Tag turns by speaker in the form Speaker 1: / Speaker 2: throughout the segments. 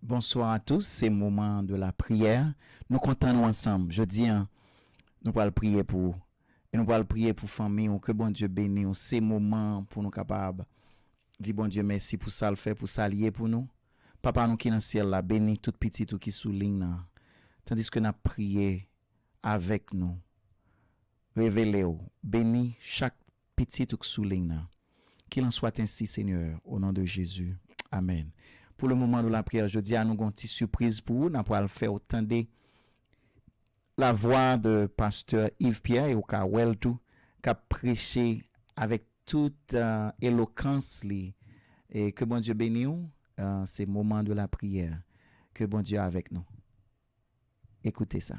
Speaker 1: Bonsoir à tous, c'est le moment de la prière. Nous comptons nous ensemble. Je dis, nous allons prier pour et nous allons prier pour famille, que bon Dieu bénisse. C'est le moment pour nous capables. Dis bon Dieu merci pour ça le fait, pour ça lier pour nous. Papa nous qui dans le ciel là, bénis tout petit tout qui souligne là. Tandis que nous prié avec nous. Révélez-vous, bénis chaque petit tout qui souligne là. Qu'il en soit ainsi, Seigneur, au nom de Jésus. Amen. Pour le moment de la prière, je dis à nous une petite surprise pour vous. Nous allons faire autant de la voix de pasteur Yves Pierre et au cas tout qui a prêché avec toute éloquence et que bon Dieu bénisse c'est le moment de la prière que bon Dieu est avec nous. Écoutez ça.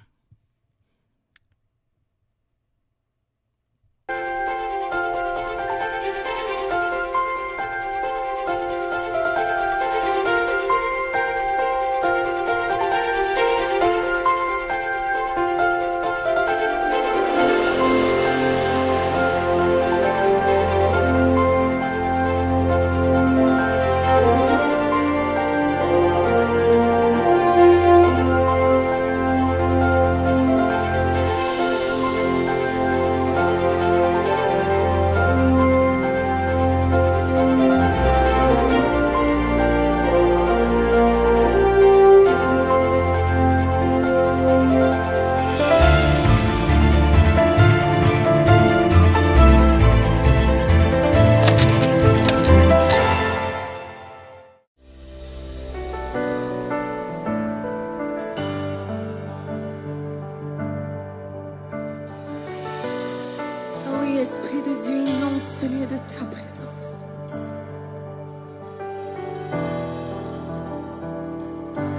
Speaker 2: Oui, Esprit de Dieu, inonde ce lieu de ta présence.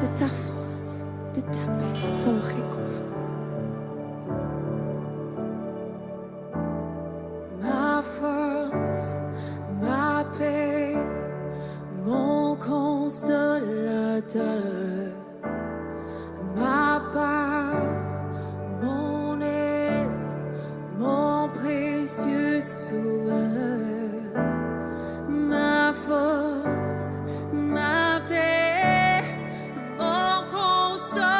Speaker 2: De ta force, de ta paix, ton réconfort. Ma force, ma paix, mon consolateur, ma part, mon aide, mon précieux sauveur, ma force, ma paix, mon consolateur,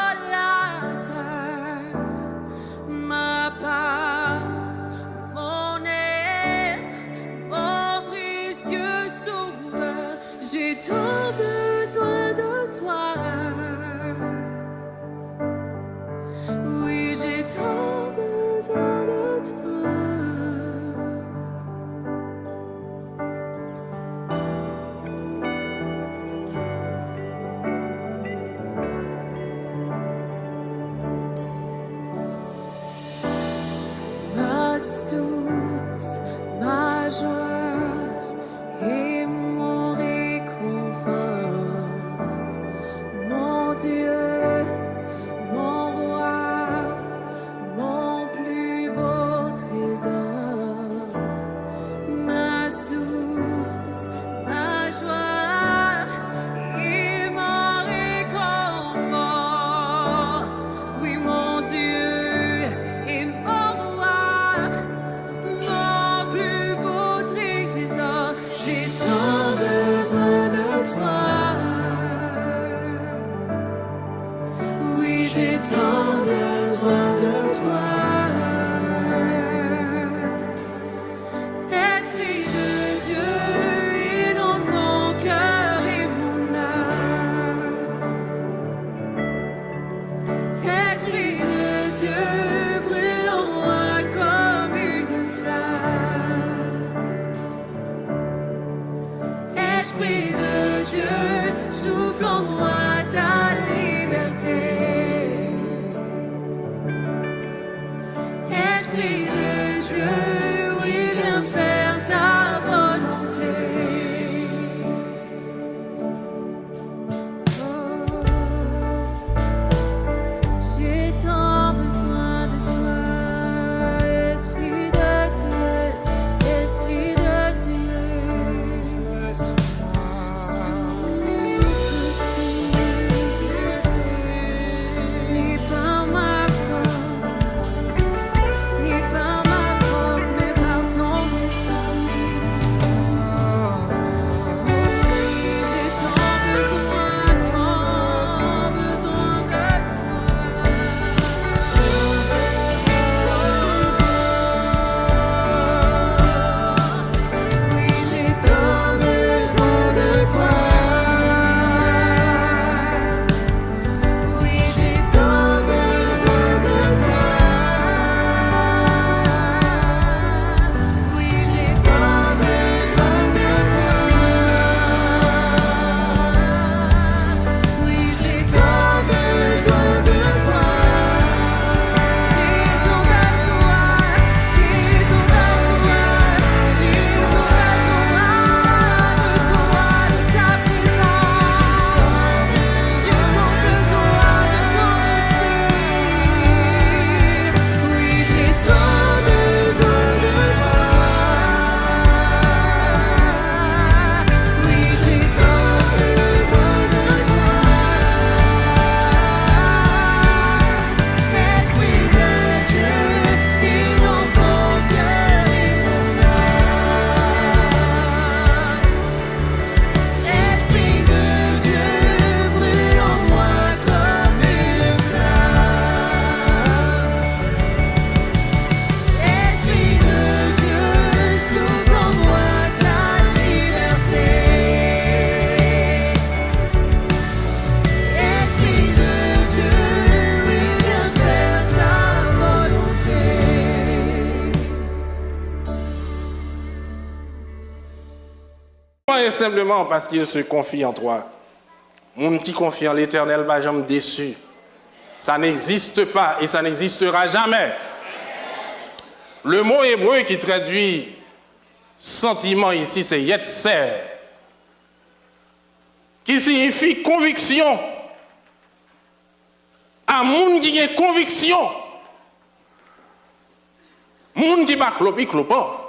Speaker 2: ma part, mon être, mon précieux sauveur. J'ai tant besoin de toi. Oui, j'ai tant besoin de toi. Ma source, ma joie et mon réconfort.
Speaker 3: et simplement parce qu'il se confie en toi. Monde qui confie en l'Éternel va jamais déçu. Ça n'existe pas et ça n'existera jamais. Le mot hébreu qui traduit sentiment ici, c'est yetser, qui signifie conviction. À monde qui a conviction. Monde qui va cloper, clopant.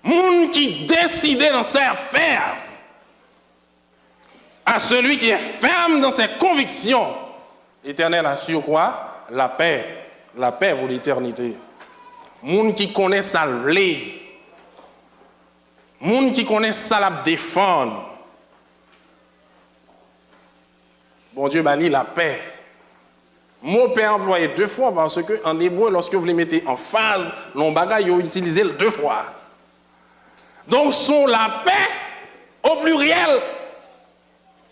Speaker 3: Monde qui décide dans ses affaires. À celui qui est ferme dans ses convictions. L'Éternel assure quoi? La paix. La paix pour l'éternité. Monde qui connaît ça l'est. Monde qui connaît ça la défendre. Bon Dieu bali la paix. Mot paix employé 2 fois parce que en hébreu, lorsque vous les mettez en phase, l'on bagaille, vous utilisez le 2 fois. Donc, sont la paix au pluriel.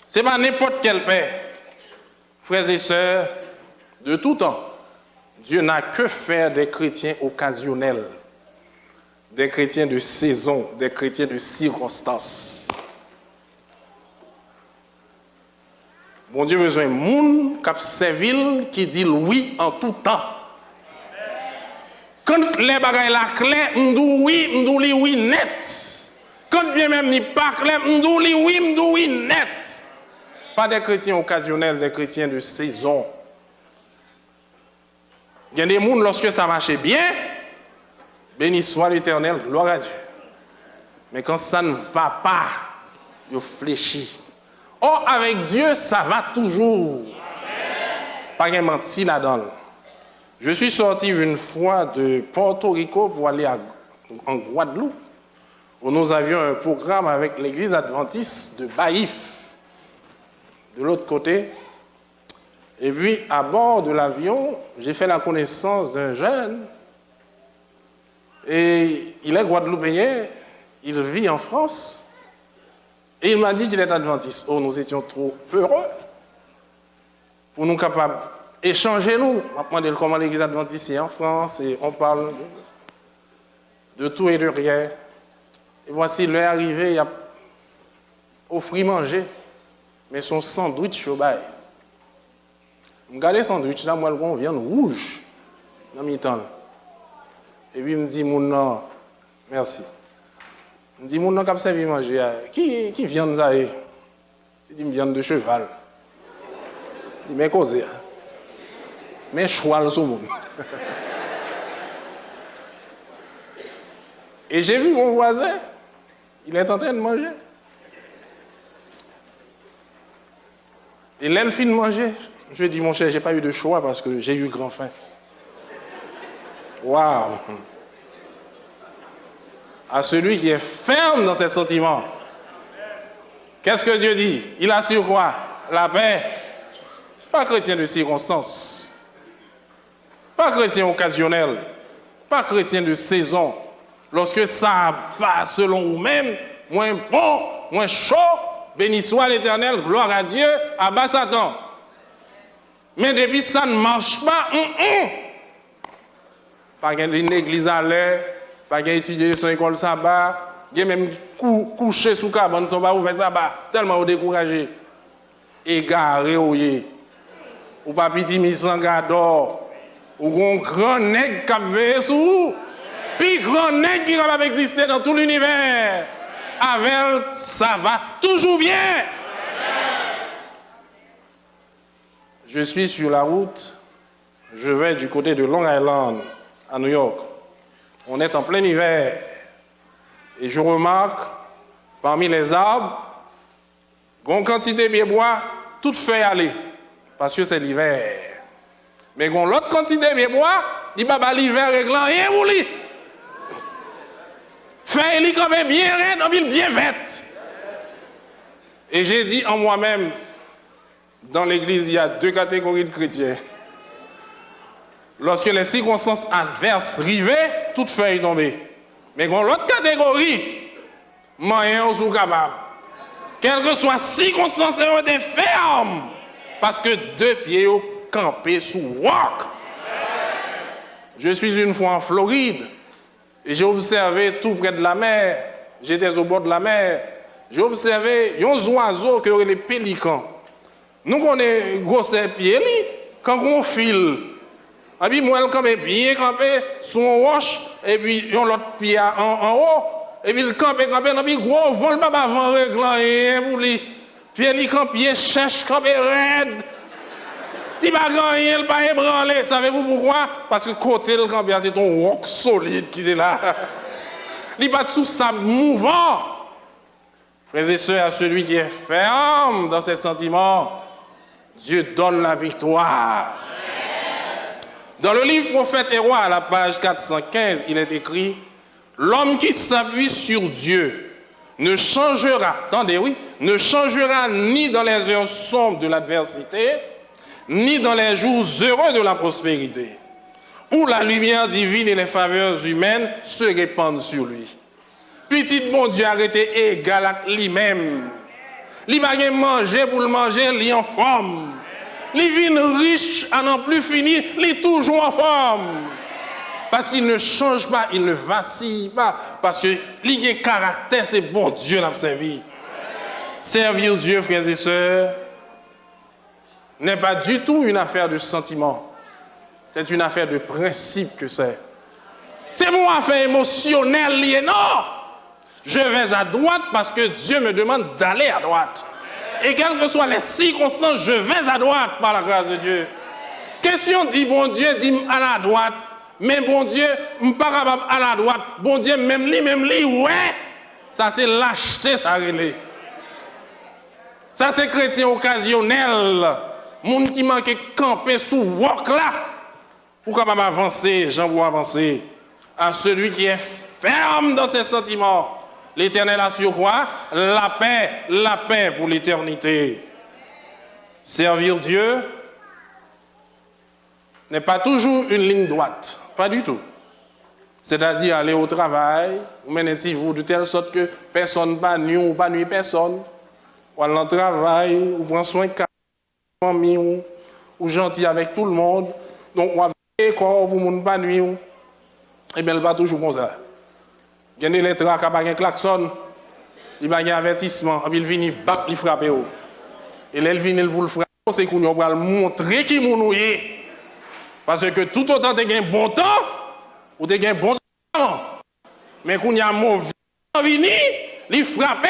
Speaker 3: Ce n'est pas n'importe quelle paix. Frères et sœurs, de tout temps, Dieu n'a que faire des chrétiens occasionnels, des chrétiens de saison, des chrétiens de circonstance. Bon Dieu besoin de monde qui servile, qui dit oui en tout temps. Quand les bagailles la clair, m'dou oui net. Quand bien même ni pas clair, m'dou oui net. Pas des chrétiens occasionnels, des chrétiens de saison. Il y a des gens, lorsque ça marche bien, béni soit l'Éternel, gloire à Dieu. Mais quand ça ne va pas, ils fléchissent. Or, avec Dieu, ça va toujours. Amen. Pas de menti là-dedans. Je suis sorti une fois de Porto Rico pour aller en Guadeloupe, où nous avions un programme avec l'église adventiste de Baïf, de l'autre côté. Et puis, à bord de l'avion, j'ai fait la connaissance d'un jeune. Et il est guadeloupéen, il vit en France. Et il m'a dit qu'il est adventiste. Oh, nous étions trop heureux pour nous capables d'échanger, nous. On m'a demandé comment l'église adventiste est en France et on parle de tout et de rien. Et voici l'heure arrivée, il a offert manger, mais son sandwich au bail. Regardez le sandwich, là, moi, le viande rouge dans mi-temps. Et puis il me dit, mon nom, merci. Il me dit, mon nom qui a servi manger, qui viande ça? Il dit, viande de cheval. Il dit, mais causez. Mais cheval sur le monde. Et j'ai vu mon voisin, il est en train de manger. Et là, il finit de manger. Je lui ai dit, mon cher, je n'ai pas eu de choix parce que j'ai eu grand faim. Waouh! À celui qui est ferme dans ses sentiments. Qu'est-ce que Dieu dit? Il assure quoi? La paix. Pas chrétien de circonstance. Pas chrétien occasionnel. Pas chrétien de saison. Lorsque ça va selon vous-même, moins bon, moins chaud, béni soit l'Éternel, gloire à Dieu, abat Satan. Mais depuis ça ne marche pas, pas une église à l'air, pas étudier son école sabbat, même coucher sous cabane, son pas ouvert sabbat, tellement découragé. Égaré, ou pas petit misant d'or, ou un grand nègre qui a veillé sous, puis grand nègre qui va exister dans tout l'univers. Avec ça va toujours bien. Je suis sur la route, je vais du côté de Long Island, à New York. On est en plein hiver. Et je remarque, parmi les arbres, une quantité de bois, toute feuille aller, parce que c'est l'hiver. Mais l'autre quantité de bois, il n'y a pas l'hiver réglant, rien pour lui. Feuille, il quand même bien raide, bien vête. Et j'ai dit en moi-même, dans l'église, il y a 2 catégories de chrétiens. Lorsque les circonstances adverses arrivaient, toute feuille tombée. Mais dans l'autre catégorie, moyen ou capable. Quelles que soient les circonstances, on est ferme. Parce que 2 pieds ont campé sous roc. Je suis une fois en Floride et j'ai observé tout près de la mer j'étais au bord de la mer, j'ai observé un oiseau qui aurait les pélicans. Nous connaissons gros pieds, quand on file, et puis moi, elle bien campé sur un roche, et puis l'autre pied en haut, et puis le campé, et puis gros vol, pas avant réglant, et pour lui. Puis il campé, cherche, campé raide. Il va gagner, il va ébranler. Savez-vous pourquoi? Parce que côté le campé, c'est ton roc solide qui est là. Il va sous sable mouvant. Frères et sœurs, à celui qui est ferme dans ses sentiments, Dieu donne la victoire. Dans le livre Prophète et Roi, à la page 415, il est écrit « L'homme qui s'appuie sur Dieu ne changera, attendez, oui, ne changera ni dans les heures sombres de l'adversité, ni dans les jours heureux de la prospérité, où la lumière divine et les faveurs humaines se répandent sur lui. Petit bon Dieu arrêté égal à lui-même. Il va manger pour le manger, il est en forme. Il vient riche à n'en plus finir, il est toujours en forme. Parce qu'il ne change pas, il ne vacille pas. Parce que il a caractère, c'est bon Dieu l'a servi. Servir Dieu, frères et sœurs, n'est pas du tout une affaire de sentiment. C'est une affaire de principe que c'est. C'est mon affaire émotionnelle liée, non. Je vais à droite parce que Dieu me demande d'aller à droite. Et quelles que soient les circonstances, je vais à droite par la grâce de Dieu. Question dit, bon Dieu, dit à la droite. Mais bon Dieu, je ne suis pas capable à la droite. Bon Dieu, même lui, ouais. Ça c'est lâcheté, ça relève. Ça c'est chrétien occasionnel. Moun qui manque camper sous walk là. Pour capable avancer, j'en vois avancer. À celui qui est ferme dans ses sentiments. L'Éternel assure quoi? La paix pour l'éternité. Servir Dieu n'est pas toujours une ligne droite. Pas du tout. C'est-à-dire aller au travail, ou menez-vous de telle sorte que personne ne va nuire ou pas nuire personne. Ou aller au travail, ou prendre soin de famille, ou gentil avec tout le monde. Donc, on va veiller corps pour ne pas nuire. Et bien, elle va toujours comme ça. Il y a des tracts, il y a un klaxon, il y a un avertissement, il vient, il frappe. Et là, il vient, il vous le frappe, c'est qu'on va montrer qui est. Parce que tout autant tu as un bon temps, ou tu as un bon temps. Mais quand il y a un mauvais temps, il frappe,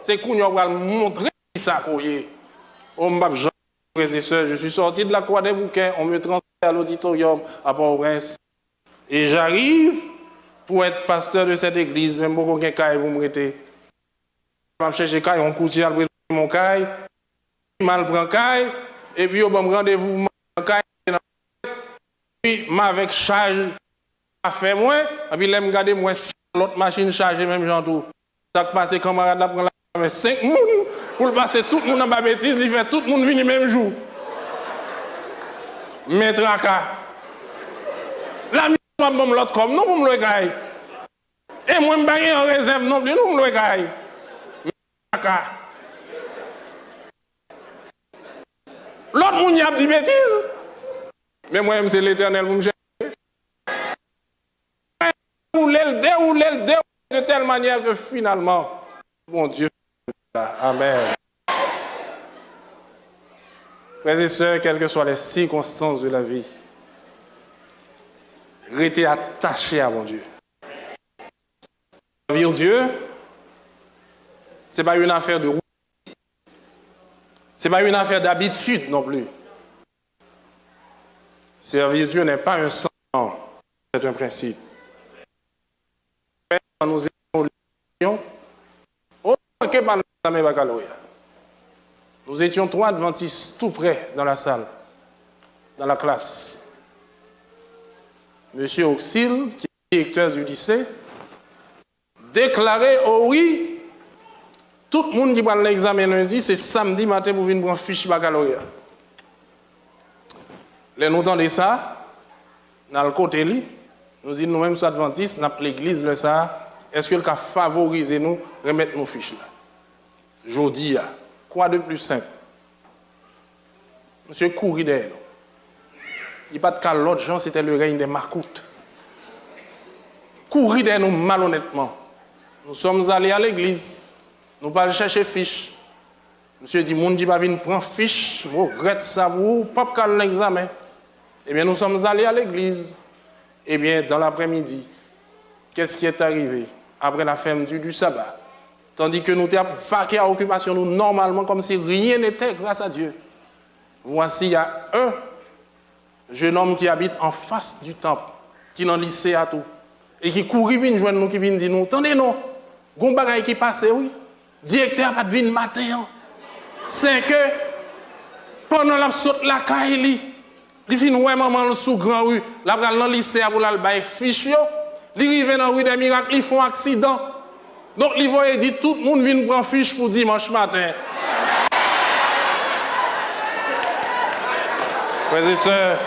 Speaker 3: c'est qu'on va montrer qui ça est. Oh, frères et sœurs, je suis sorti de la Croix des Bouquins, on me transfère à l'auditorium à Port-au-Prince. Et j'arrive pour être pasteur de cette église, même beaucoup de caille pour me rester. Je vais chercher caille, on coûte à présenter mon caille, mal prend caille, et puis on va me rendez-vous caille, puis avec charge, à faire moins, et puis là, me garder moi l'autre machine chargée, même genre tout. Ça passe, camarade là, prend la 5 moun, pour le passer tout le monde en bas bêtise, il fait tout le monde venir même jour. Mettre à cas. La mission, l'autre comme non, pour me le gagne. Et moi, je ne suis pas en réserve non plus, nous, le gagne. L'autre monde a dit bêtise. Mais moi, c'est l'Éternel, vous me cherchez. Vous le déroulez de telle manière que finalement, mon Dieu, amen. Frères et sœurs, quelles que soient les circonstances de la vie, restez attachés à mon Dieu. Servir Dieu, ce n'est pas une affaire de route. Ce n'est pas une affaire d'habitude non plus. Servir Dieu n'est pas un sentiment, c'est un principe. Nous étions nous étions 3 adventistes tout près dans la salle, dans la classe. Monsieur Auxil, qui est directeur du lycée, déclarait, oh oui, tout le monde qui prend l'examen lundi, c'est samedi matin pour venir prendre fiche baccalauréat. Les nous entendons ça, dans le côté là, nous disons nous-mêmes, adventistes, nous avons l'église, le ça. Est-ce que le cas favorise nous, remettre nos fiches là? Jodi, quoi de plus simple? Monsieur Couridel, il n'y a pas de cas, l'autre gens, c'était le règne des marcoutes. Couridel nous malhonnêtement. nous sommes allés à l'église. Nous pas chercher fiche. Monsieur dit, moun dit pas venir prendre fiche, vous regrette ça, vous pas qu'à l'examen. Eh bien, nous sommes allés à l'église. Eh bien, dans l'après-midi, qu'est-ce qui est arrivé après la fermeture du sabbat? Tandis que nous avons vaqué à l'occupation, nous, normalement, comme si rien n'était, grâce à Dieu. Voici, il y a un jeune homme qui habite en face du temple, qui est dans le lycée à tout, et qui courit, vient joindre nous, qui vient dire nous, attendez, non, gon bagay qui passe, oui, directeur pas de venir matin. C'est que, pendant la saute la caille, il fin ouais maman sous grand rue, la pral dans lycée pour la bail fiche yo, il rive dans rue des miracles, ils font accident. Donc il voyait dit tout le monde vient prendre fiche pour dimanche matin. Frères et sœurs,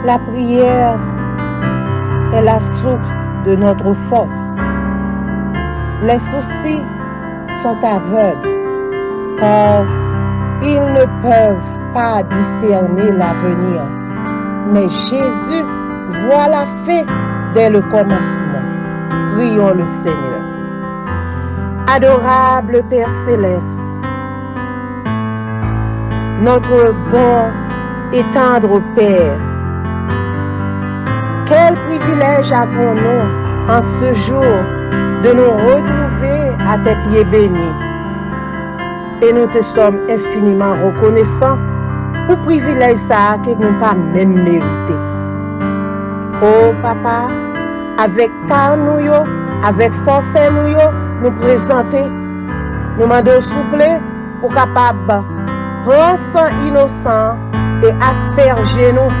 Speaker 4: la prière est la source de notre force. Les soucis sont aveugles, car ils ne peuvent pas discerner l'avenir. Mais Jésus voit la fin dès le commencement. Prions le Seigneur. Adorable Père Céleste, notre bon et tendre Père, quel privilège avons-nous en ce jour de nous retrouver à tes pieds bénis. Et nous te sommes infiniment reconnaissants pour le privilège ça que nous n'avons pas même mérité. Oh Papa, avec ta nous, avec forfait nous présenter, nous demandons souple pour capable prendre sang innocent et asperger nous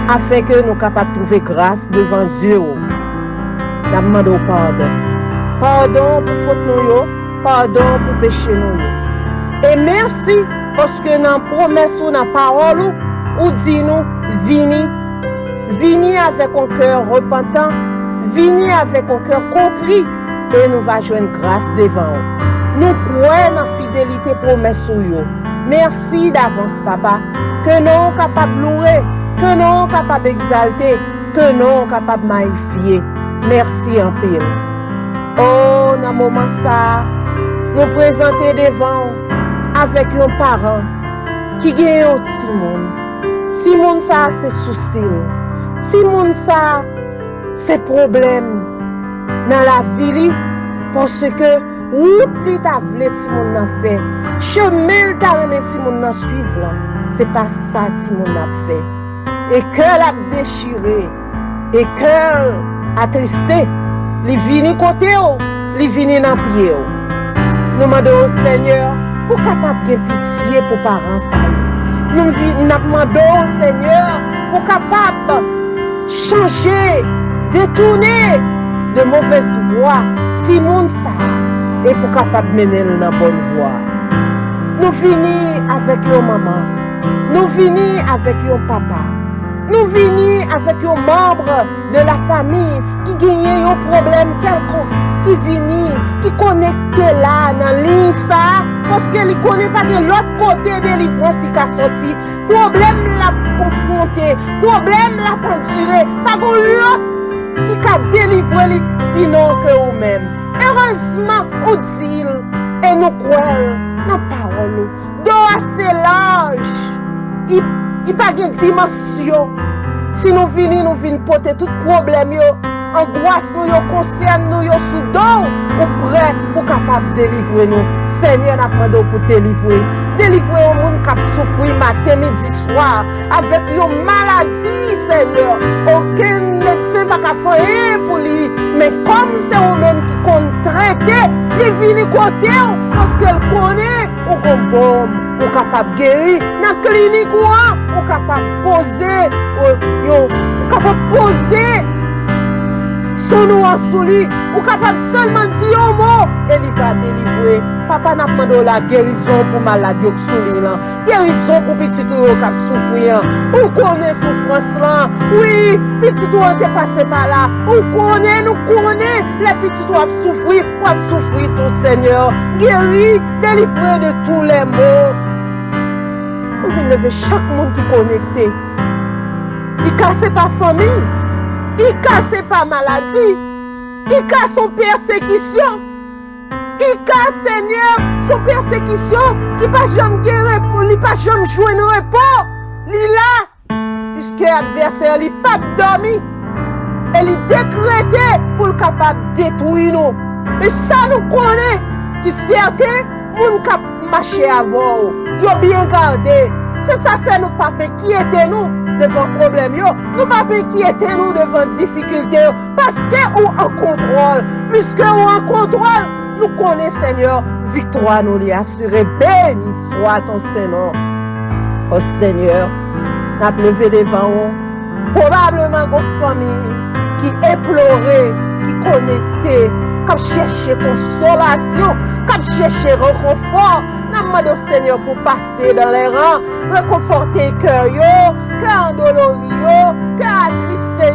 Speaker 4: afin que nous capables de trouver grâce devant Dieu. Nous demandons pardon. Pardon pour faute nous, pardon pour péché nous. Et merci parce que dans la promesse ou dans la parole, ou dit nous, vini avec un cœur repentant, vini avec un cœur contrit, et nous va joindre grâce devant nous. Nous croyons dans la fidélité promesse ou yo. Merci d'avance, Papa, que nous sommes capables de louer, que nous sommes capables d'exalter, que nous sommes capables de magnifier. Merci en pile. Oh, dans ce moment ça, nous présenter devant avec un parent qui gagne un petit monde. Si monde ça c'est souci, si monde ça c'est problème dans la vie parce que ou plus ta vle ti monde n'a fait, chemin ta remet ti monde n'a suivre, c'est pas ça ti monde n'a fait. Et cœur a déchiré, et cœur attristé, li vini côté ou, li vini dans pied ou. Nous demandons au Seigneur pour capable de pitié pour parents ça. Nous demandons au Seigneur pour capable changer, détourner de mauvaises voies si monde ça et pour capable mener dans la bonne voie. Nous venons avec nos maman, nous venons avec nos papa, nous venons avec nos membres de la famille qui gagnent un problème quelconque, qui viennent, qui connectent là dans la ligne ça, parce qu'ils ne connaissent pas de l'autre côté de délivrance qui a sorti. Problème la confronté, problème la penduré, pas de l'autre qui a délivré sinon que vous-même. Heureusement, on dit, et nous croyons dans la parole. Donc, assez large, il n'y a pas de dimension. Si nous venons porter tout problème, angoisse nous, concerne nous, sous dos, ou prêt pour capable de délivrer nous. Seigneur, nous demandons pour délivrer. Délivrer au monde qui a souffert matin, midi, soir, avec une maladie, Seigneur. Aucun médecin n'a pas fait pour lui. Mais comme c'est eux-mêmes qui comptent traiter, ils viennent côté parce qu'elle connaît, ou comme bombe, ou capable de guérir. Dans la clinique, ou capable de poser, ou capable de poser son nom en souli, ou capable seulement dire un mot, et il va délivrer. Papa n'a pas demandé la guérison pour maladie qui souli là, guérison pour petit tout qui a souffert. Ou connaît souffrance là, oui, petit tout est passé par là. Ou connaît, nous connaît, les petits tout a souffrir tout Seigneur. Guéri, délivré de tous les maux. Nous venons lever chaque monde qui est connecté. Il casse pas famille. Il casse pas maladie, il casse son persécution, il casse Seigneur son persécution qui pas jamais guérir pour lui, pas jamais jouer nos repos, il là, puisque l'adversaire il pas dormi, et il décrété pour le capable de détruire nous. Mais ça nous connaît, qui certains moun cap marcher avant, ils ont bien gardé. C'est ça fait nous pas inquiéter nous devant problème yo, nous pas inquiéter nous devant difficulté parce que ou en contrôle, puisque ou en contrôle, nous connaissons Seigneur, victoire nous l'y assurée, béni soit ton Seigneur. Oh Seigneur, n'a levé devant nous, probablement une famille qui éplorée, qui connectée, qui cherche consolation, qui cherche réconfort. Nous demandons au Seigneur pour passer dans les rangs, réconforter le cœur, cœur endolori, cœur attristé,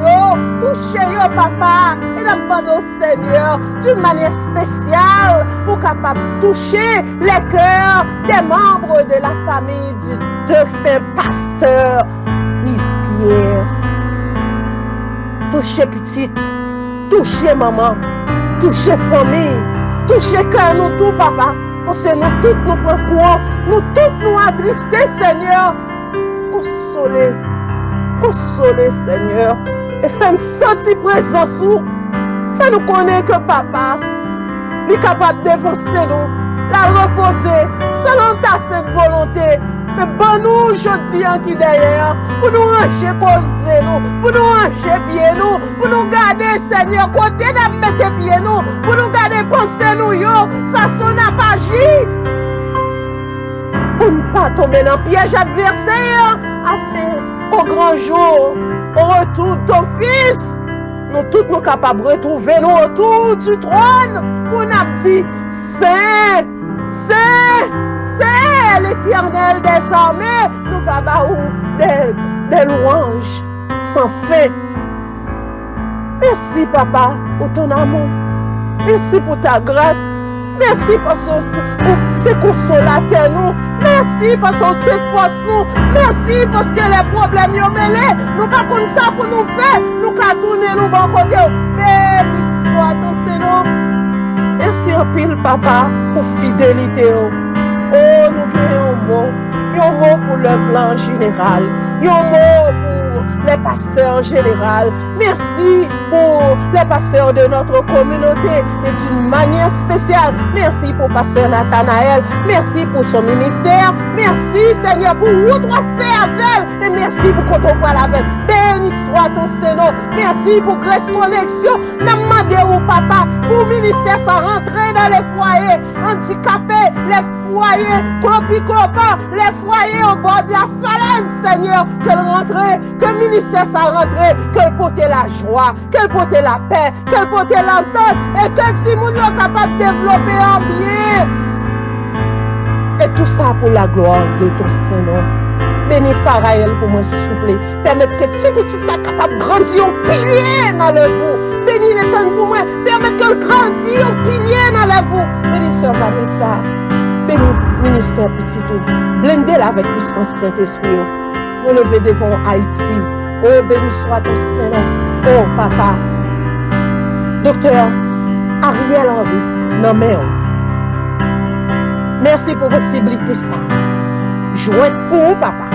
Speaker 4: touchez yo, papa. Et nous demandons au Seigneur d'une manière spéciale pour capable toucher les cœurs des membres de la famille du défunt pasteur Yves Pierre. Touchez petite, touchez maman, touchez famille, touchez cœur nous tout, papa. Parce que nous tous nous prenons quoi, nous tous nous attristés, Seigneur. Consolez, consolez, Seigneur. Et fais-nous sentir présence ou fais-nous connaître que papa est capable de défoncer nous, la reposer selon ta sainte volonté. Mais bon nous aujourd'hui qui derrière, pour nous ranger causer nous, pour nous ranger pieds nous, pour nous garder Seigneur, côté de mettre pieds nous, pour nous garder penser nous yo, façon n'a pas agir. Pour ne pas tomber dans le piège adversaire, afin qu'au grand jour, au retour de ton fils, nous tous nous capables de retrouver nous autour du trône pour nous dire Saint, Saint, Saint, l'Éternel des armées, nous va baou des louanges sans fin. Merci papa pour ton amour, merci pour ta grâce, merci parce que c'est consolateur nous. Merci parce que c'est force nous. Merci parce que les problèmes sont mêlés. Nous pas comme ça pour nous faire. Nous pas tourner nous bon côté. Béni soit ton Seigneur. Merci en pile papa pour fidélité. Oh, nous avons un mot pour l'œuvre en général. Un mot pour les pasteurs en général. Merci pour les pasteurs de notre communauté et d'une manière spéciale. Merci pour pasteur Nathanaël. Merci pour son ministère. Merci Seigneur pour où tu as fait avec elle. Et merci pour qu'on te parle avec elle. Béni soit ton Seigneur. Merci pour Grace Connexion. Nous demandons au papa pour ministère sans rentrer dans les foyers handicapés, les foyers clopis-clopants, les foyers au bord de la falaise, Seigneur. Qu'elle rentre, que le ministère sans rentrer, qu'elle porte la joie, qu'elle porte la paix, qu'elle porte l'entente et que si nous sommes capables de développer un bien. Et tout ça pour la gloire de ton Seigneur. Bénis Pharaël pour moi souffler. Permettre que ces petites ça capable de grandir un pilier dans le vous. Bénis Nathan pour moi. Permettre qu'elle grandisse un pilier dans le vous. Bénis Sœur Vanessa. Bénis ministère petit tout. Blendez-la avec puissance Saint-Esprit. Nous lever devant Haïti. Oh, béni soit ton Seigneur. Oh, papa. Docteur Ariel Henry. Non, mais merci pour possibilité ça. Joint pour vous, papa.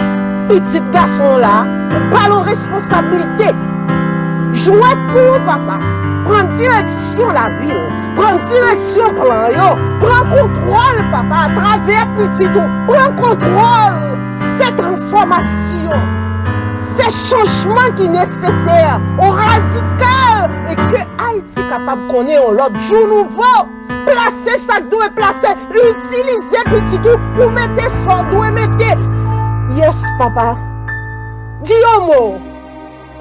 Speaker 4: Petit garçon là, pas la responsabilité. Joint pour vous, papa. Prends direction la ville. Prends direction plan yo. Prends contrôle, papa, à travers petit tout. Prends contrôle. Fais transformation. Fais changement qui est nécessaire. Au radical. Et que Haïti capable de connaître l'autre jour nouveau. Placer ça doit placer, utiliser petit tout pour mettre ça doit mettre. Yes papa. Dis un mot.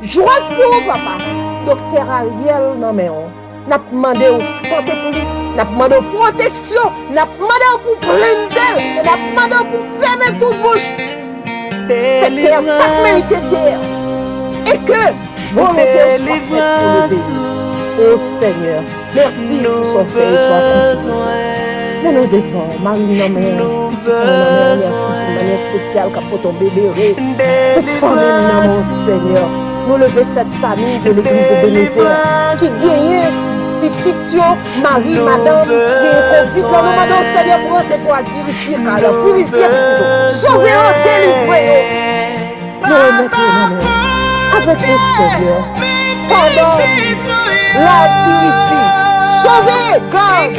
Speaker 4: Joie pour papa. Docteur Ariel non mais on n'a demandé au santé pour lui, n'a demandé protection, n'a demandé pour blender, n'a demandé pour fermer toute bouche. Faites terre chaque terre et que volonté soit faite pour le pays. Oh Seigneur, merci pour son fait et soit continue. Mais nous devons, Marie Namé, petite Namé, merci pour une manière spéciale pour ton bébé. Toute famille, mon Seigneur, nous levons cette famille de l'église de Bénézère qui gagne petite Marie, madame, qui est Covid. Nous demandons au Seigneur pour entrer pour purifier, alors purifier petit. Sauver, délivrer. Nous remettons avec le Seigneur. Pendant la purifie, sauver, garde.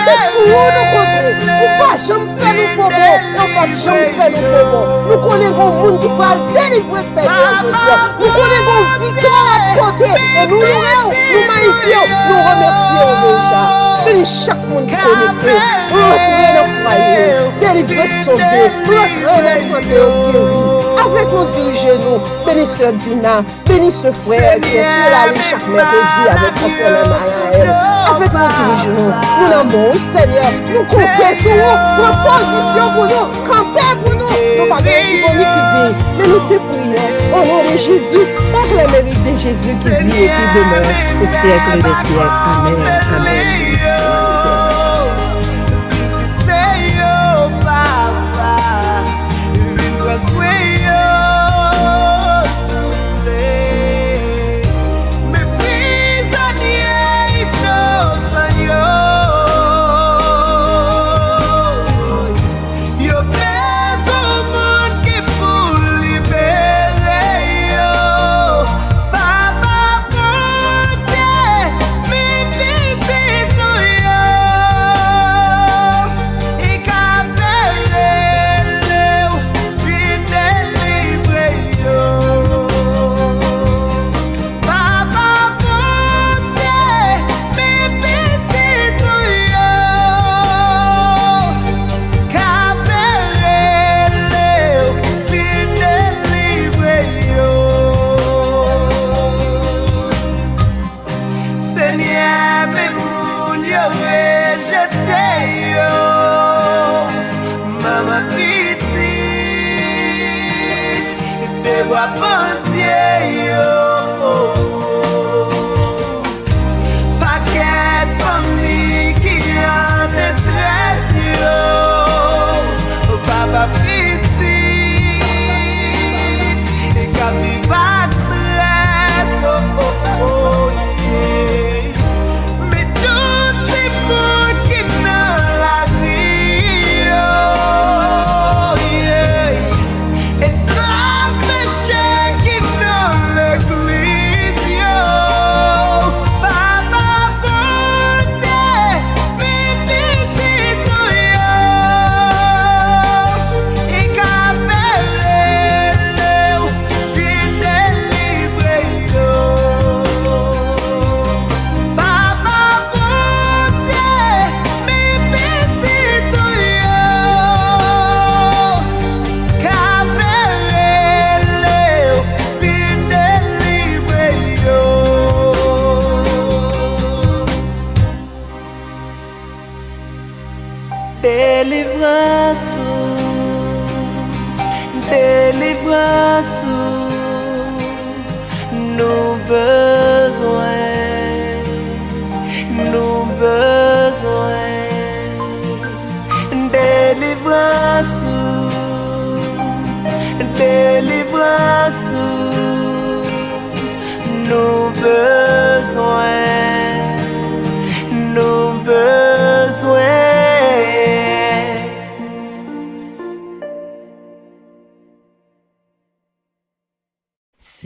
Speaker 4: C'est pour nous côté. Ou pas jamais faire nous pour bon. On pas jamais faire nous pour bon. Nous connaissons le monde qui va délivrer Seigneur. Nous connaissons victoire à côté. Et nous magnifions, nous remercions déjà. Bénis chaque monde qui connecté. Rentrer dans le foyer. Délivrer, sauver. Rentrer dans le santé guéri. avec nous, dirigez-nous. Bénis Sœur Dina, bénis ce frère qui est sur la rue chaque mercredi avec Pasteur Nanaël. Avec nous, dirigez-nous. Nous l'aimons, Seigneur. Nous confessons, prends position pour nous, camper pour nous. Nous pas qui vont qui dit, mais nous te prions au nom de Jésus, par le mérite de Jésus qui vit et qui demeure au siècle des siècles. Amen. Amen.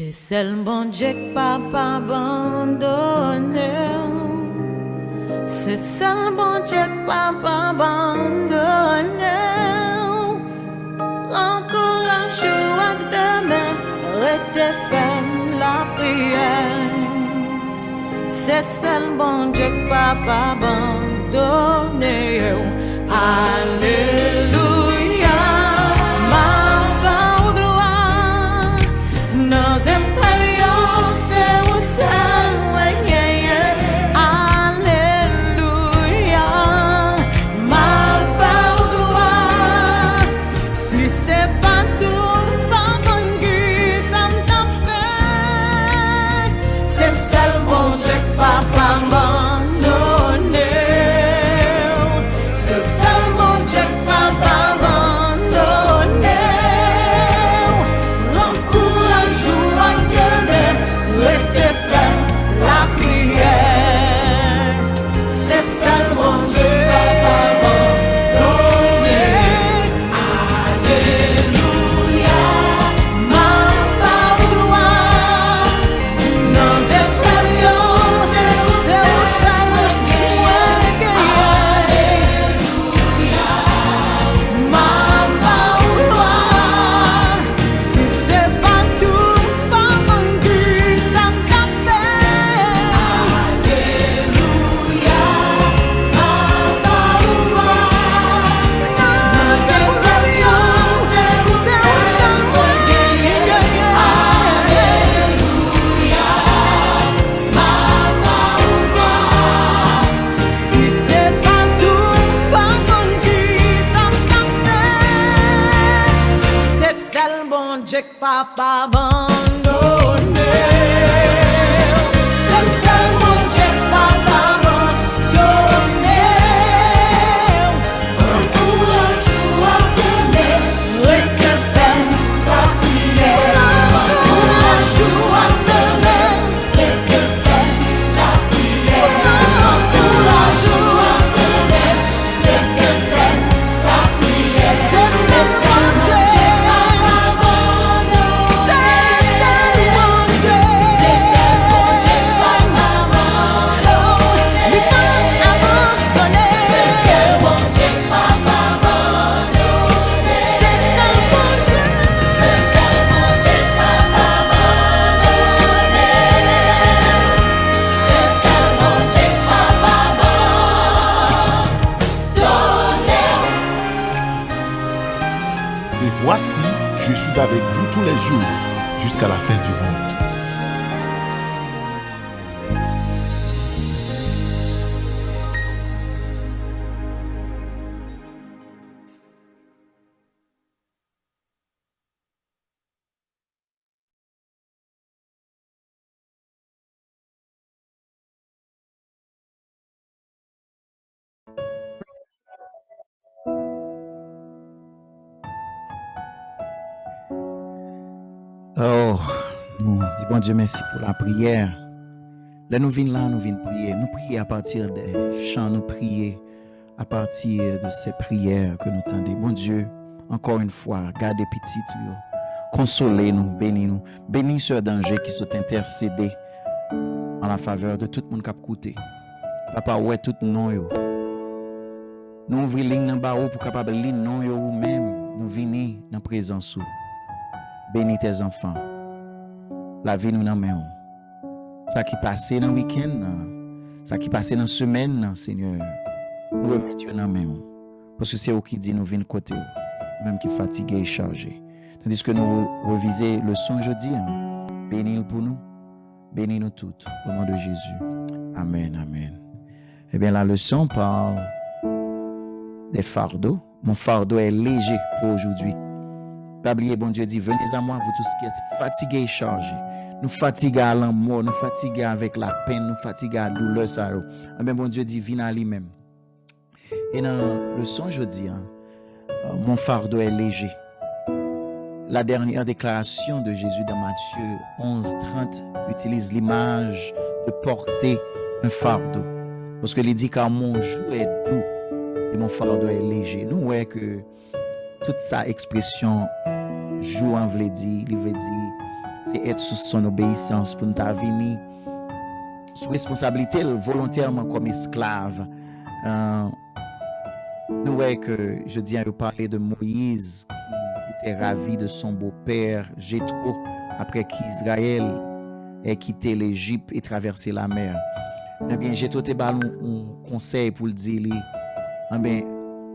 Speaker 5: C'est seulement Dieu que papa abandonne. C'est seulement Dieu que papa abandonne. Prends courage avec demain, rete ferme la prière. C'est seulement Dieu que papa abandonne. Alléluia.
Speaker 6: Papa abandonné, c'est seulement Dieu.
Speaker 5: pas abandonné. C'est ça, mon Dieu, pas abandonné. Encourage ou à donner, récupère la prière. Encourage ou à donner, récupère la prière. Encourage ou à donner, récupère la prière. C'est ça, mon Dieu.
Speaker 6: Et voici, je suis avec vous tous les jours, jusqu'à la fin du monde.
Speaker 1: Oh, nous disons bon Dieu merci pour la prière. Là, nous venons là, nous venons prier. Nous prions à partir des chants, nous prions à partir de ces prières que nous tendons. Bon Dieu, encore une fois, gardez petit, consolez-nous, bénis-nous. Bénis ceux d'Angers qui sont intercédés en la faveur de tout le monde qui a écouté. Papa, ouais, tout non yo. Nous ouvrons ligne dans bas pour capable lire non yo ou même nous venir dans la présence. Bénis tes enfants. La vie nous dans main. Ça qui passe dans le week-end, ça qui passe dans la semaine, Seigneur, nous remettons dans main. Parce que c'est eux qui dit nous venons côté, même qui fatigué et chargé. Tandis que nous revisons le son jeudi, bénis-nous pour nous, bénis-nous toutes, au nom de Jésus. Amen, amen. Eh bien, la leçon parle des fardeaux. Mon fardeau est léger pour aujourd'hui. Pas oublier, bon Dieu dit, venez à moi, vous tous qui êtes fatigués et chargés. Nous fatigués à l'amour, nous fatigués avec la peine, nous fatigués à la douleur, ça. Eh bien, bon Dieu dit, viens à lui-même. Et dans le son, je dis, mon fardeau est léger. La dernière déclaration de Jésus dans Matthieu 11:30 utilise l'image de porter un fardeau. Parce que il dit, car mon joug est doux et mon fardeau est léger. Nous voyons que toute sa expression joue en veut dire, il veut dire, c'est être sous son obéissance pour nous venir sous responsabilité volontairement comme esclave. Nous voyons que, je dis, on parlait de Moïse qui était ravi de son beau-père Jéthro après qu'Israël ait quitté l'Égypte et traversé la mer. Eh bien, Jéthro te donné un conseil pour le dire, eh bien,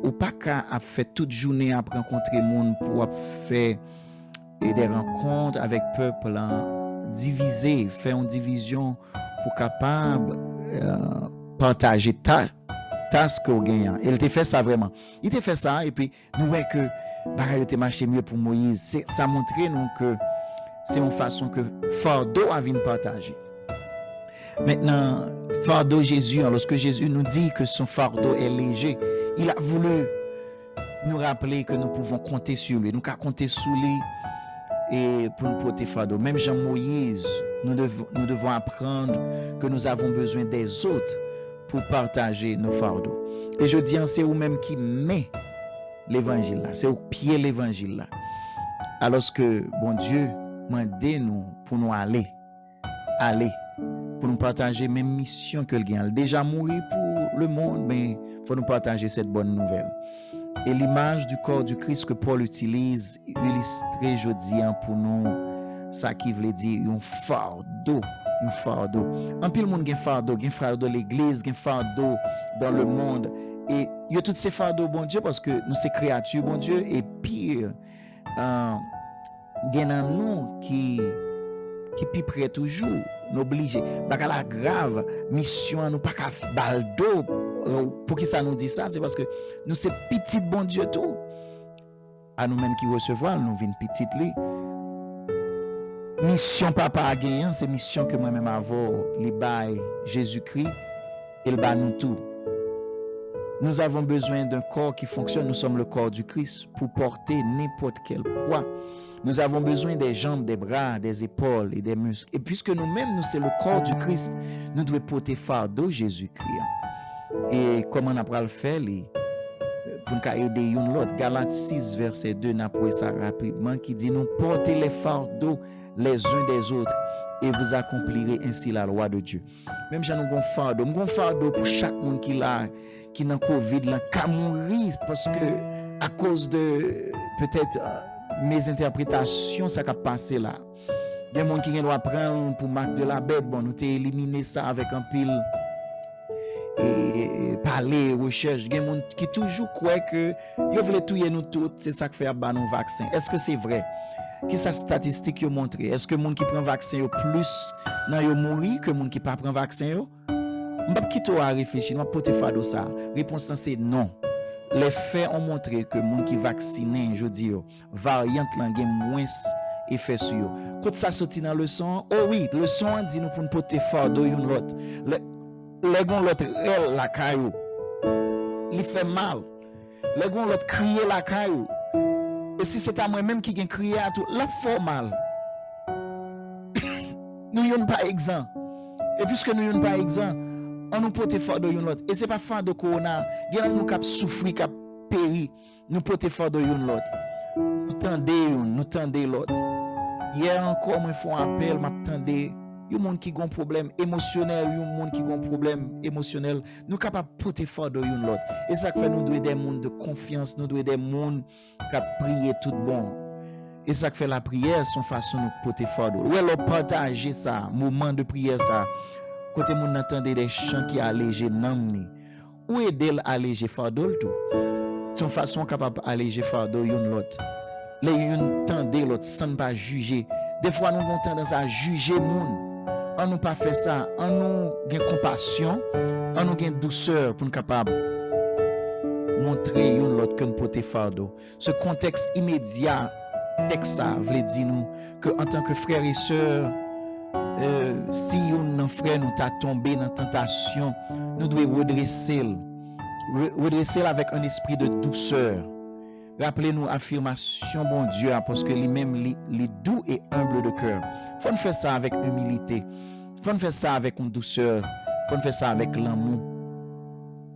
Speaker 1: ou pas qu'à faire toute journée après rencontrer monde pour faire des rencontres avec peuple, diviser, faire une division pour capable partager tâche qu'on gagne. Il te fait ça vraiment. Il te fait ça et puis nous voyons que bagaille te marché mieux pour Moïse. Ça montre nous que c'est une façon que fardeau a venir partager. Maintenant, fardeau Jésus, lorsque Jésus nous dit que son fardeau est léger, il a voulu nous rappeler que nous pouvons compter sur lui. Nous pouvons compter sur lui et pour nous porter fardeau. Même Jean-Moïse, nous devons apprendre que nous avons besoin des autres pour partager nos fardeaux. Et je dis, c'est vous-même qui met l'évangile là. C'est au pied l'évangile là. Alors que, bon Dieu, mandez-nous pour nous aller, pour nous partager même mission que le gagne. Déjà mourir pour le monde, mais il faut nous partager cette bonne nouvelle. Et l'image du corps du Christ que Paul utilise, illustré, je dis, pour nous, ça qui veut dire un fardeau. En pile monde gen fardeau l'église, gen fardeau dans le monde. Et il y a tous ces fardeaux, bon Dieu, parce que nous ces créatures, bon Dieu, et pire, gen nan nous qui prêt toujours, nous obligés. Baka la grave mission, nous pas qu'à baldo. Pour qui ça nous dit ça, c'est parce que nous c'est petit bon Dieu tout. À nous-mêmes qui recevons, nous vînes petit li. mission papa a gagné, c'est mission que moi-même avons, li bail Jésus-Christ, il bat nous tout. Nous avons besoin d'un corps qui fonctionne, nous sommes le corps du Christ pour porter n'importe quel poids. Nous avons besoin des jambes, des bras, des épaules et des muscles. Et puisque nous-mêmes, nous c'est le corps du Christ, nous devons porter fardeau Jésus-Christ. Et comment on a le faire pour nous aider une l'autre. Galates 6, verset 2, n'a pas ça rapidement, qui dit, nous portez les fardeaux les uns des autres et vous accomplirez ainsi la loi de Dieu. Même si nous avons un fardeau pour chaque monde qui a dans Covid, qui a mouru parce que à cause de peut-être mes interprétations, ça a passé là. Il y a des gens qui doivent prendre pour marque de la bête. Bon, nous avons éliminé ça avec un pile et parler, recherche. Il y a des gens qui toujours croient que ils veulent tuer nous tous, c'est ça qui fait abattre nos vaccins. Est-ce que c'est vrai? Qui sa statistique yo montre? Est-ce que les gens qui prennent vaccin yo plus nan yo mourir que les gens qui pas prennent vaccin yo? M'pa qui toi réfléchir, m'pa pote fado ça. Réponse c'est non. Les faits ont montré que les gens qui vaccinés, je dis variante là gen moins effet sur yo. Quand ça sorti dans le son, oh oui, le son dit nous pour nous pote fado yon l'autre. Les gon l'autre elle la caillou. Il fait mal. Les gon l'autre crier la caillou. Et si c'est à moi-même qui vient crier à tout, la fait mal. Nous sommes pas exempts. Et puisque nous sommes pas exempts, on nous porte fort de l'autre. Et c'est pas fort de corona. Il y a nous qui souffrir, qui péri. Nous porte fort de l'autre. Nous tendez l'autre. Hier encore, moi, font appel, m'attendais. Il y a des gens qui ont un problème émotionnel, il y a des gens qui ont un problème émotionnel. Nous sommes capables de porter fort de l'autre. Et ça fait nous devons des gens de confiance, nous devons des gens qui prient tout bon. Et ça fait la prière, son façon de porter fort de l'autre. Ou alors partager ça, moment de prière ça. Côté moun entendez des chants qui allégent namni. Ou aider à alléger fardeau tout. Son façon capable alléger fardeau l'autre. Les yon tendez l'autre sans pas juger. Des fois nous avons tendance à juger moun. On nous pas fait ça, on nous gain compassion, on nous gain douceur pour nous capable montrer yon l'autre que nous porter fardeau. Ce contexte immédiat texte ça veut dire nous que en tant que frères et sœurs si un frère nous t'a tombé dans tentation, nous devons redresser avec un esprit de douceur. Rappelez-nous affirmation bon Dieu parce que lui-même les doux et humble de cœur. Faut nous faire ça avec humilité. Faut nous faire ça avec une douceur. Faut nous faire ça avec l'amour.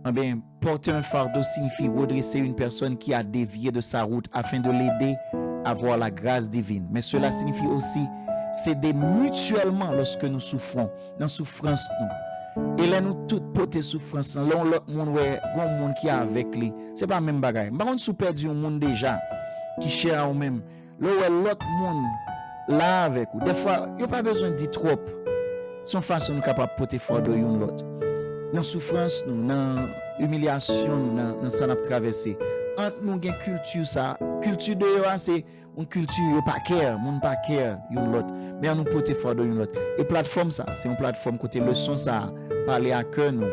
Speaker 1: Eh bien, porter un fardeau signifie redresser une personne qui a dévié de sa route afin de l'aider à voir la grâce divine. Mais cela signifie aussi s'aider mutuellement lorsque nous souffrons, dans souffrance nous. Et là nous toutes porter souffrance, là l'autre monde monde qui est avec lui, c'est pas même bagaille. Par contre, sous perdu un monde déjà qui cher à même. Là l'autre monde là avec vous. Des fois, il n'y a pas besoin de dire trop. Son façon nous capable porter fort de l'autre. Dans souffrance nous, dans humiliation nous, dans ça n'a traversé. Entre nous gain culture ça, culture de c'est une culture pas care, monde pas care une l'autre, mais on nous porter fort de l'autre. Et plateforme ça, c'est une plateforme côté leçon ça, parler à cœur nous.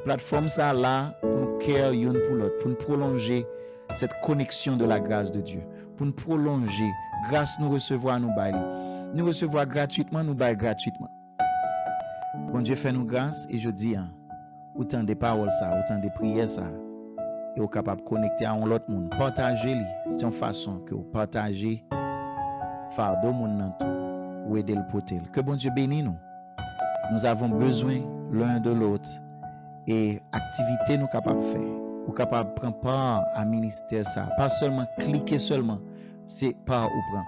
Speaker 1: Plateforme ça là pour nous care une pour l'autre, pour nous prolonger cette connexion de la grâce de Dieu, pour nous prolonger grâce nous recevoir nous bailler. Nous recevoir gratuitement, nous bailler gratuitement. Bon Dieu fait nous grâce et je dis autant des paroles ça, autant des prières ça. Et vous capable de connecter à un autre monde. Partagez-les. C'est une façon que vous partagez fardeau monde dans tout. Ou aider le potel. Que bon Dieu bénisse nous. Nous avons besoin l'un de l'autre. Et activité nous capables de faire. Vous capable de prendre part à ministère ça. Pas seulement cliquer seulement. C'est part ou prendre.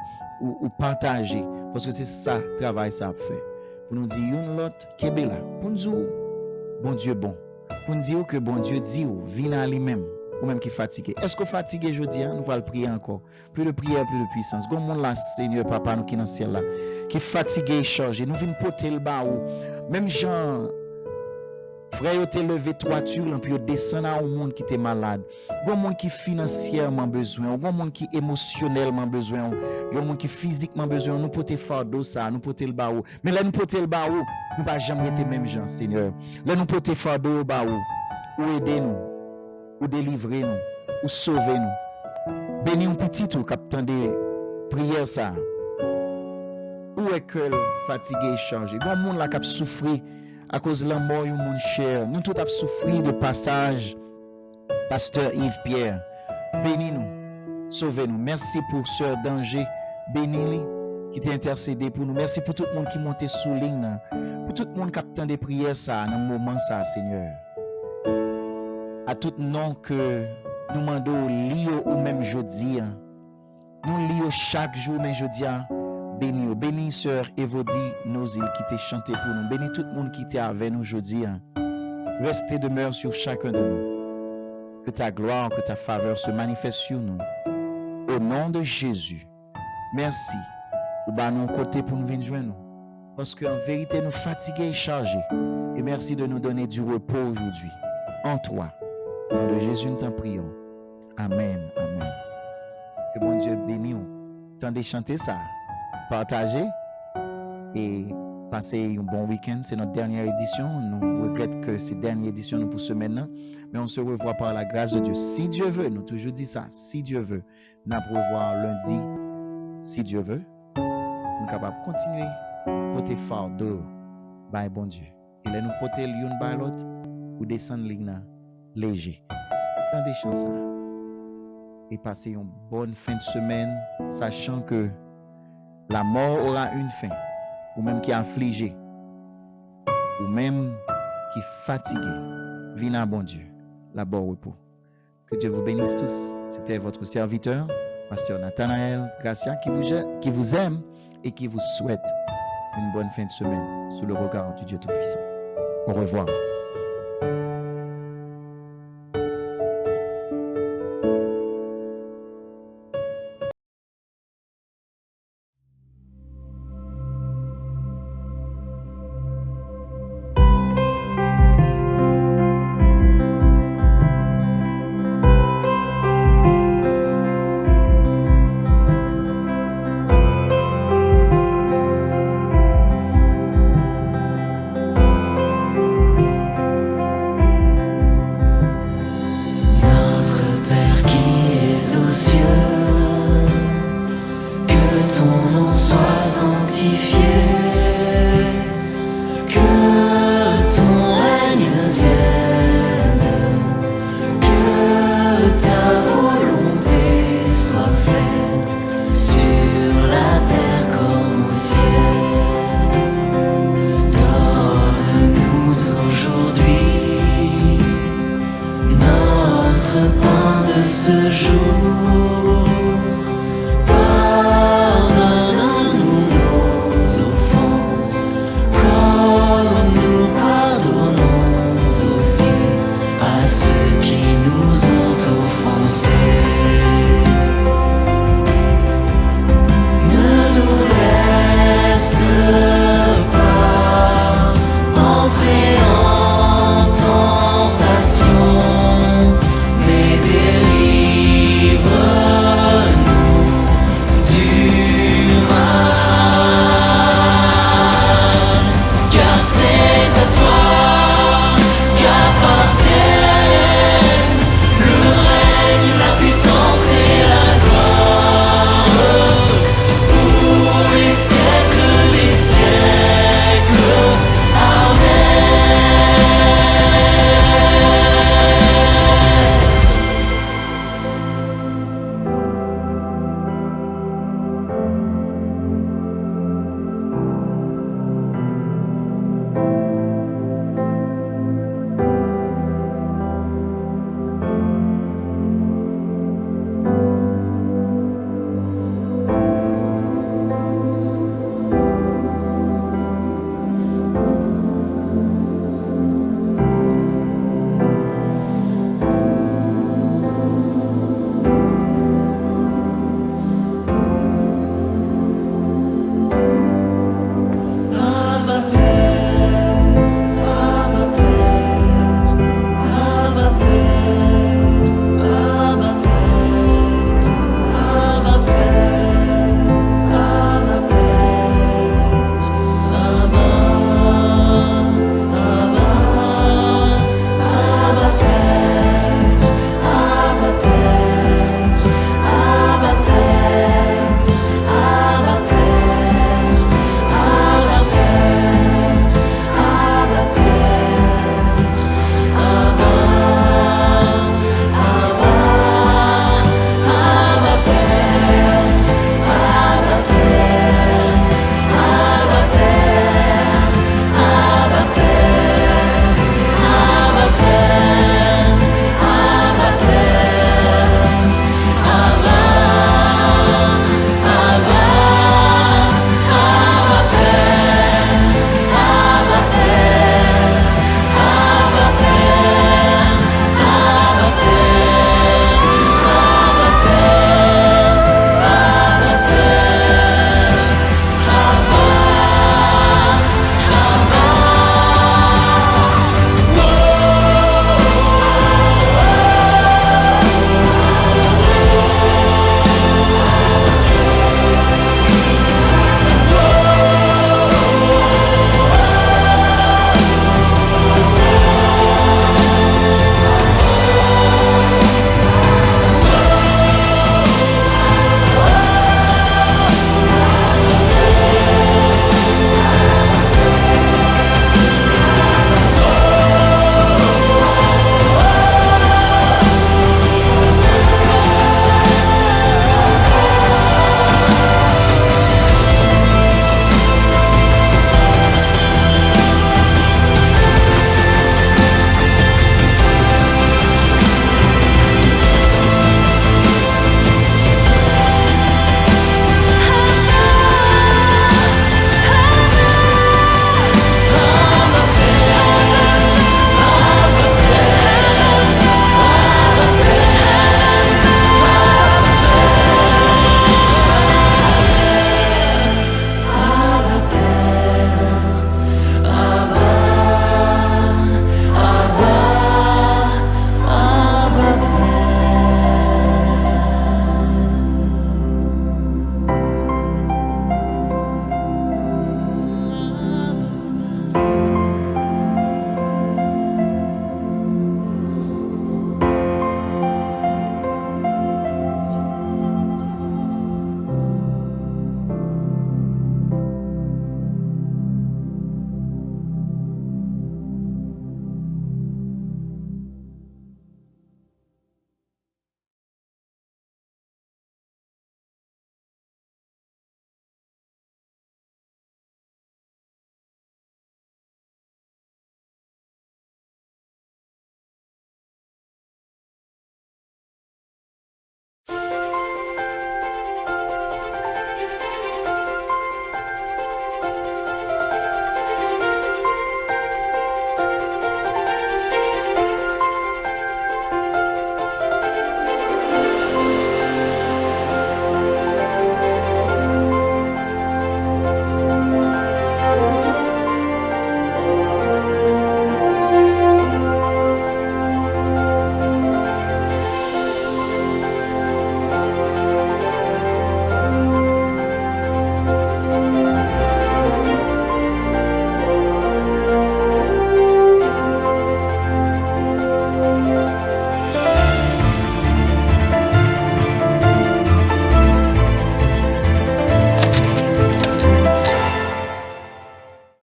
Speaker 1: Ou partager. Parce que c'est ça travail ça fait. Pour nous dire une l'autre qui est là. Pour nous dire bon Dieu bon. Pour nous dire que bon Dieu dit ou vient à lui-même. Ou même qui fatigué. Est-ce que fatigué jeudi nous allons prier encore. Plus de prière, plus de puissance. Comme mon là Seigneur papa nous qui dans le ciel là qui fatigué chargé, nous venons porter le bas ou même Jean frère yo te levé toiture puis yo descend à un monde qui était malade. Gon monde qui financièrement besoin, gon monde qui émotionnellement besoin, gon monde qui physiquement besoin, nous porter fardeau ça, nous porter le bas ou. Mais là nous porter le bas ou, nous pas jamais être même gens Seigneur. Là nous porter fardeau au bas ou aider nous. Ou délivrer nous, ou sauver nous. Bénis un petit tout, capitaine de prière ça. Où est que fatigué et chargé? Bon monde là qui a souffert à cause de la mort du monde cher. Nous tous avons souffert de passage. Pasteur Yves Pierre, bénis-nous, sauvez-nous. Merci pour Sœur Danger, bénis-les, qui t'a intercédé pour nous. Merci pour tout le monde qui monte sous ligne, pour tout le monde qui attend des prières ça, dans le moment ça, Seigneur. À tout nom que nous demandons lire ou même jeudi, nous lisons chaque jour, mais jeudi, bénis, bénis Sœur Evodie Nozil qui t'a chanté pour nous. Bénis tout le monde qui était avec nous jeudi. Restez demeure sur chacun de nous. Que ta gloire, que ta faveur se manifeste sur nous. Au nom de Jésus, merci. Ou bas nous côté pour nous venir joindre nous. Parce qu'en vérité, nous fatigués et chargés. Et merci de nous donner du repos aujourd'hui. En toi. Au nom de Jésus, nous t'en prions. Amen. Amen. Que bon Dieu bénisse. Tendez chanter ça. Partagez. Et passez un bon week-end. C'est notre dernière édition. Nous regrettons que c'est dernière édition pour ce maintenant. Mais on se revoit par la grâce de Dieu. Si Dieu veut, nous toujours dit ça. Si Dieu veut, nous allons revoir lundi. Si Dieu veut, nous sommes capables de continuer à porter fardeau. By bon Dieu. Et là, nous porter l'une by l'autre ou descendre l'igna léger. Tant des chances. Et passer une bonne fin de semaine, sachant que la mort aura une fin. Ou même qui est affligé, ou même qui est fatigué, viens à bon Dieu, la bon repos. Que Dieu vous bénisse tous. C'était votre serviteur, Pasteur Nathanaël Gracia, qui vous aime et qui vous souhaite une bonne fin de semaine sous le regard du Dieu Tout-Puissant. Au revoir.
Speaker 5: Ce jour